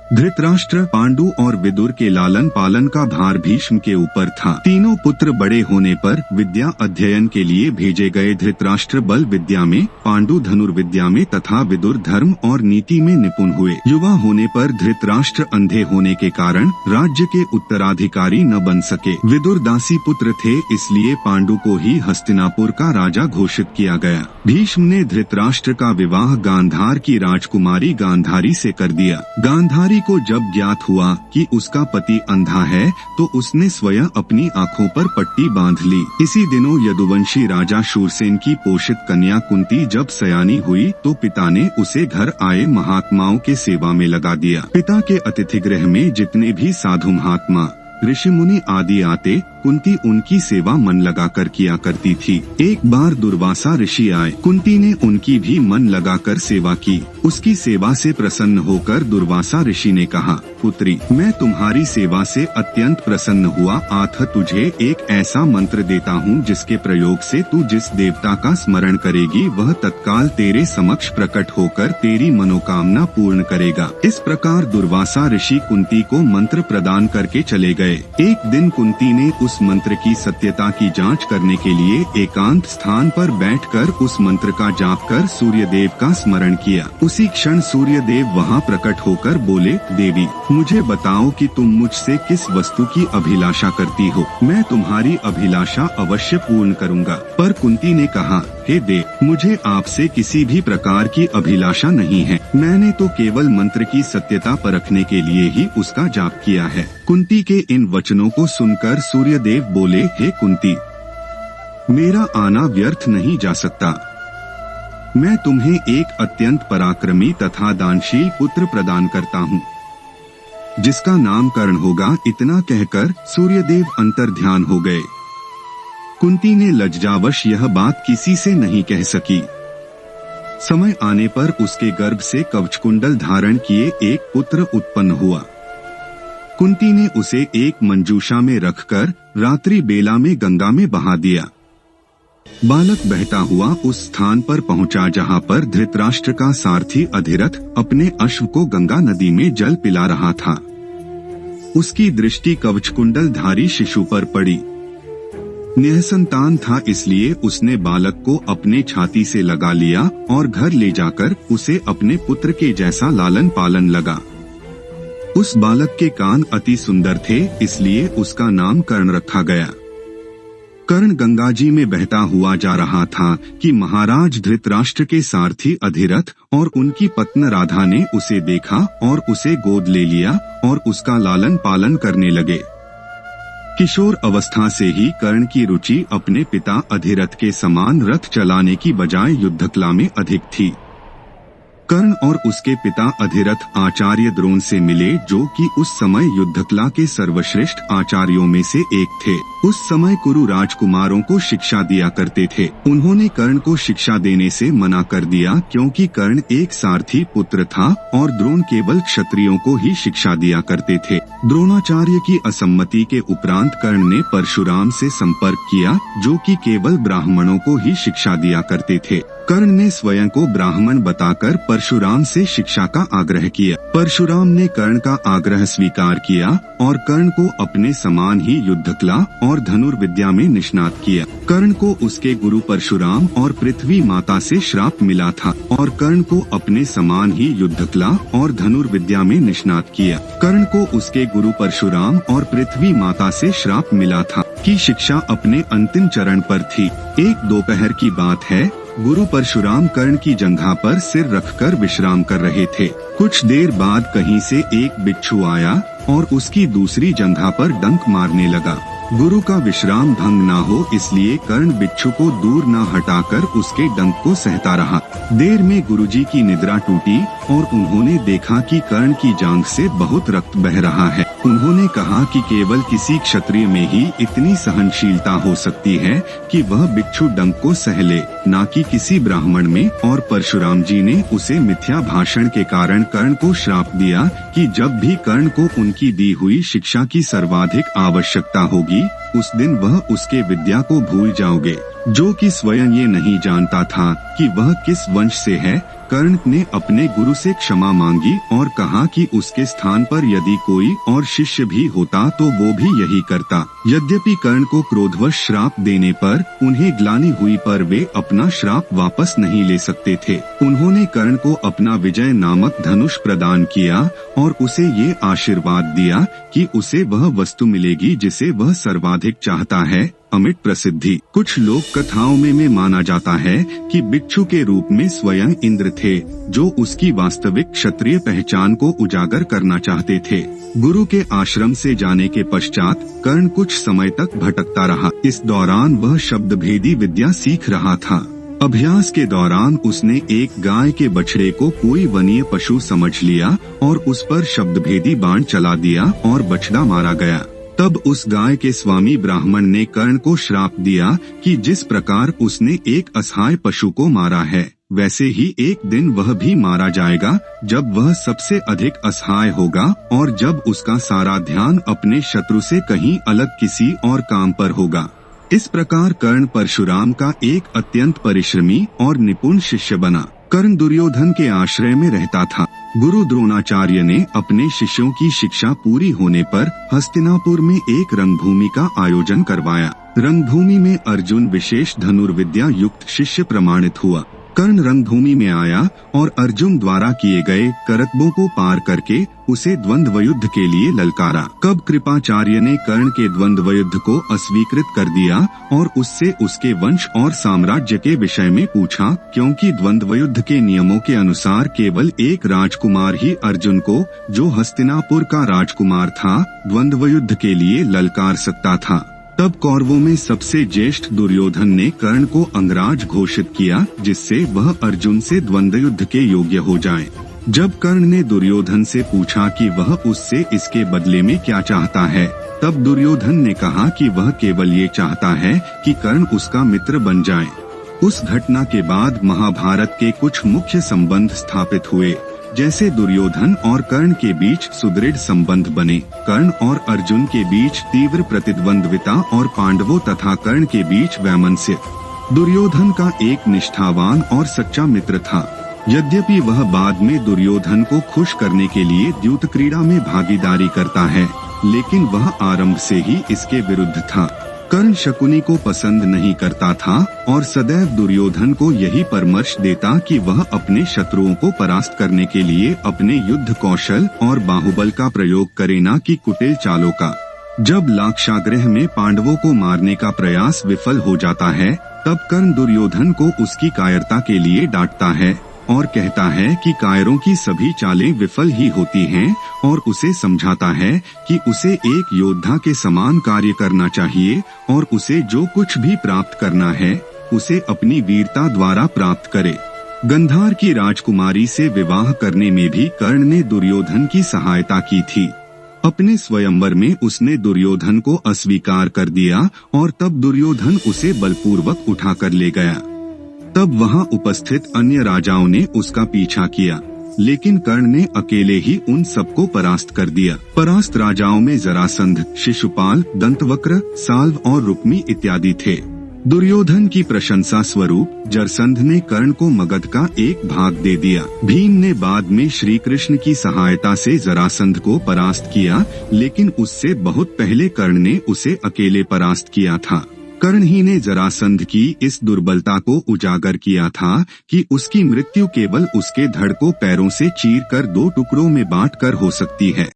धृतराष्ट्र, पांडु और विदुर के लालन पालन का भार भीष्म के ऊपर था। तीनों पुत्र बड़े होने पर विद्या अध्ययन के लिए भेजे गए। धृतराष्ट्र बल विद्या में, पांडु धनुर्विद्या में तथा विदुर धर्म और नीति में निपुण हुए। युवा होने पर धृतराष्ट्र अंधे होने के कारण राज्य के उत्तराधिकारी न बन सके। विदुर दासी पुत्र थे, इसलिए पांडु को ही हस्तिनापुर का राजा घोषित किया गया। भीष्म ने धृतराष्ट्र का विवाह गांधार की राजकुमारी गांधारी से कर दिया। गांधारी को जब ज्ञात हुआ कि उसका पति अंधा है तो उसने स्वयं अपनी आंखों पर पट्टी बांध ली। इसी दिनों यदुवंशी राजा शूरसेन की पोषित कन्या कुंती जब सयानी हुई तो पिता ने उसे घर आए महात्माओं के सेवा में लगा दिया। पिता के अतिथि गृह में जितने भी साधु महात्मा, ऋषि मुनि आदि आते, कुंती उनकी सेवा मन लगाकर किया करती थी। एक बार दुर्वासा ऋषि आए, कुंती ने उनकी भी मन लगाकर सेवा की। उसकी सेवा से प्रसन्न होकर दुर्वासा ऋषि ने कहा, पुत्री, मैं तुम्हारी सेवा से अत्यंत प्रसन्न हुआ। आथ तुझे एक ऐसा मंत्र देता हूँ जिसके प्रयोग से तू जिस देवता का स्मरण करेगी वह तत्काल तेरे समक्ष प्रकट होकर तेरी मनोकामना पूर्ण करेगा। इस प्रकार दुर्वासा ऋषि कुंती को मंत्र प्रदान करके चले गए। एक दिन कुंती ने उस मंत्र की सत्यता की जांच करने के लिए एकांत स्थान पर बैठकर उस मंत्र का जाप कर सूर्यदेव का स्मरण किया। उसी क्षण सूर्यदेव वहां प्रकट होकर बोले, देवी, मुझे बताओ कि तुम मुझसे किस वस्तु की अभिलाषा करती हो। मैं तुम्हारी अभिलाषा अवश्य पूर्ण करूंगा। पर कुंती ने कहा, हे देव, मुझे आपसे किसी भी प्रकार की अभिलाषा नहीं है। मैंने तो केवल मंत्र की सत्यता परखने के लिए ही उसका जाप किया है। कुंती के इन वचनों को सुनकर सूर्यदेव बोले, हे कुंती, मेरा आना व्यर्थ नहीं जा सकता। मैं तुम्हें एक अत्यंत पराक्रमी तथा दानशील पुत्र प्रदान करता हूँ जिसका नामकरण होगा। इतना कहकर सूर्यदेव अंतर्ध्यान हो गए। कुंती ने लज्जावश यह बात किसी से नहीं कह सकी। समय आने पर उसके गर्भ से कवचकुंडल धारण किए एक पुत्र उत्पन्न हुआ। कुंती ने उसे एक मंजूषा में रखकर रात्रि बेला में गंगा में बहा दिया। बालक बहता हुआ उस स्थान पर पहुंचा जहां पर धृतराष्ट्र का सारथी अधिरथ अपने अश्व को गंगा नदी में जल पिला रहा था। उसकी दृष्टि कवचकुंडल धारी शिशु पर पड़ी। निःसंतान था, इसलिए उसने बालक को अपने छाती से लगा लिया और घर ले जाकर उसे अपने पुत्र के जैसा लालन पालन लगा। उस बालक के कान अति सुंदर थे, इसलिए उसका नाम कर्ण रखा गया। कर्ण गंगा जी में बहता हुआ जा रहा था कि महाराज धृतराष्ट्र के सारथी अधिरथ और उनकी पत्नी राधा ने उसे देखा और उसे गोद ले लिया और उसका लालन पालन करने लगे। किशोर अवस्था से ही कर्ण की रुचि अपने पिता अधिरथ के समान रथ चलाने की बजाय युद्धकला में अधिक थी। कर्ण और उसके पिता अधिरथ आचार्य द्रोण से मिले, जो कि उस समय युद्धकला के सर्वश्रेष्ठ आचार्यों में से एक थे। उस समय कुरु राजकुमारों को शिक्षा दिया करते थे। उन्होंने कर्ण को शिक्षा देने से मना कर दिया क्योंकि कर्ण एक सारथी पुत्र था और द्रोण केवल क्षत्रियों को ही शिक्षा दिया करते थे। द्रोणाचार्य की असम्मति के उपरांत कर्ण ने परशुराम से संपर्क किया, जो कि केवल ब्राह्मणों को ही शिक्षा दिया करते थे। कर्ण ने स्वयं को ब्राह्मण बताकर परशुराम से शिक्षा का आग्रह किया। परशुराम ने कर्ण का आग्रह स्वीकार किया और कर्ण को अपने समान ही युद्धकला और धनुर्विद्या में निष्णात किया। कर्ण को उसके गुरु परशुराम और पृथ्वी माता से श्राप मिला था और कर्ण को अपने समान ही युद्धकला और धनुर्विद्या में निष्णात किया। कर्ण को उसके गुरु परशुराम और पृथ्वी माता से श्राप मिला था कि शिक्षा अपने अंतिम चरण पर थी। एक दोपहर की बात है, गुरु परशुराम कर्ण की जंघा पर सिर रखकर विश्राम कर रहे थे। कुछ देर बाद कहीं से एक बिच्छू आया और उसकी दूसरी जंघा पर डंक मारने लगा। गुरु का विश्राम भंग ना हो इसलिए कर्ण बिच्छू को दूर न हटाकर उसके डंक को सहता रहा। देर में गुरुजी की निद्रा टूटी और उन्होंने देखा कि कर्ण की जांघ से बहुत रक्त बह रहा है। उन्होंने कहा कि केवल किसी क्षत्रिय में ही इतनी सहनशीलता हो सकती है कि वह बिच्छू डंक को सह ले, न कि किसी ब्राह्मण में। और परशुराम जी ने उसे मिथ्या भाषण के कारण कर्ण को श्राप दिया कि जब भी कर्ण को उनकी दी हुई शिक्षा की सर्वाधिक आवश्यकता होगी, उस दिन वह उसके विद्या को भूल जाओगे। जो कि स्वयं ये नहीं जानता था कि वह किस वंश से है। कर्ण ने अपने गुरु से क्षमा मांगी और कहा कि उसके स्थान पर यदि कोई और शिष्य भी होता तो वो भी यही करता। यद्यपि कर्ण को क्रोधवश श्राप देने पर उन्हें ग्लानि हुई, पर वे अपना श्राप वापस नहीं ले सकते थे। उन्होंने कर्ण को अपना विजय नामक धनुष प्रदान किया और उसे ये आशीर्वाद दिया कि उसे वह वस्तु मिलेगी जिसे वह सर्वाधिक चाहता है, अमिट प्रसिद्धि। कुछ लोक कथाओं में माना जाता है कि बिच्छू के रूप में स्वयं इंद्र थे, जो उसकी वास्तविक क्षत्रिय पहचान को उजागर करना चाहते थे। गुरु के आश्रम से जाने के पश्चात कर्ण कुछ समय तक भटकता रहा। इस दौरान वह शब्द भेदी विद्या सीख रहा था। अभ्यास के दौरान उसने एक गाय के बछड़े को कोई वनीय पशु समझ लिया और उस पर शब्द भेदी बाण चला दिया और बछड़ा मारा गया। तब उस गाय के स्वामी ब्राह्मण ने कर्ण को श्राप दिया कि जिस प्रकार उसने एक असहाय पशु को मारा है, वैसे ही एक दिन वह भी मारा जाएगा, जब वह सबसे अधिक असहाय होगा और जब उसका सारा ध्यान अपने शत्रु से कहीं अलग किसी और काम पर होगा। इस प्रकार कर्ण परशुराम का एक अत्यंत परिश्रमी और निपुण शिष्य बना। कर्ण दुर्योधन के आश्रय में रहता था। गुरु द्रोणाचार्य ने अपने शिष्यों की शिक्षा पूरी होने पर हस्तिनापुर में एक रंगभूमि का आयोजन करवाया। रंगभूमि में अर्जुन विशेष धनुर्विद्या युक्त शिष्य प्रमाणित हुआ। कर्ण रंगभूमि में आया और अर्जुन द्वारा किए गए करतबों को पार करके उसे द्वंद्व युद्ध के लिए ललकारा। कब कृपाचार्य ने कर्ण के द्वंद्व युद्ध को अस्वीकृत कर दिया और उससे उसके वंश और साम्राज्य के विषय में पूछा, क्योंकि द्वंद्व युद्ध के नियमों के अनुसार केवल एक राजकुमार ही अर्जुन को, जो हस्तिनापुर का राजकुमार था, द्वंद्व युद्ध के लिए ललकार सकता था। तब कौरवों में सबसे ज्येष्ठ दुर्योधन ने कर्ण को अंगराज घोषित किया, जिससे वह अर्जुन से द्वंद्व युद्ध के योग्य हो जाए। जब कर्ण ने दुर्योधन से पूछा कि वह उससे इसके बदले में क्या चाहता है, तब दुर्योधन ने कहा कि वह केवल ये चाहता है कि कर्ण उसका मित्र बन जाए। उस घटना के बाद महाभारत के कुछ मुख्य संबंध स्थापित हुए, जैसे दुर्योधन और कर्ण के बीच सुदृढ़ संबंध बने, कर्ण और अर्जुन के बीच तीव्र प्रतिद्वंद्विता और पांडवों तथा कर्ण के बीच वैमनस्य। दुर्योधन का एक निष्ठावान और सच्चा मित्र था। यद्यपि वह बाद में दुर्योधन को खुश करने के लिए द्यूत क्रीड़ा में भागीदारी करता है, लेकिन वह आरंभ से ही इसके विरुद्ध था। कर्ण शकुनी को पसंद नहीं करता था और सदैव दुर्योधन को यही परामर्श देता कि वह अपने शत्रुओं को परास्त करने के लिए अपने युद्ध कौशल और बाहुबल का प्रयोग करे, न कि कुटिल चालों का। जब लाक्षागृह में पांडवों को मारने का प्रयास विफल हो जाता है, तब कर्ण दुर्योधन को उसकी कायरता के लिए डांटता है और कहता है कि कायरों की सभी चालें विफल ही होती हैं, और उसे समझाता है कि उसे एक योद्धा के समान कार्य करना चाहिए और उसे जो कुछ भी प्राप्त करना है उसे अपनी वीरता द्वारा प्राप्त करे। गंधार की राजकुमारी से विवाह करने में भी कर्ण ने दुर्योधन की सहायता की थी। अपने स्वयंवर में उसने दुर्योधन को अस्वीकार कर दिया और तब दुर्योधन उसे बलपूर्वक उठाकर ले गया। तब वहां उपस्थित अन्य राजाओं ने उसका पीछा किया, लेकिन कर्ण ने अकेले ही उन सबको परास्त कर दिया। परास्त राजाओं में जरासंध, शिशुपाल, दंतवक्र, साल्व और रुक्मी इत्यादि थे। दुर्योधन की प्रशंसा स्वरूप जरसंध ने कर्ण को मगध का एक भाग दे दिया। भीम ने बाद में श्री कृष्ण की सहायता से जरासंध को परास्त किया, लेकिन उससे बहुत पहले कर्ण ने उसे अकेले परास्त किया था। कर्ण ही ने जरासंध की इस दुर्बलता को उजागर किया था कि उसकी मृत्यु केवल उसके धड़ को पैरों से चीरकर 2 टुकड़ों में बांटकर हो सकती है।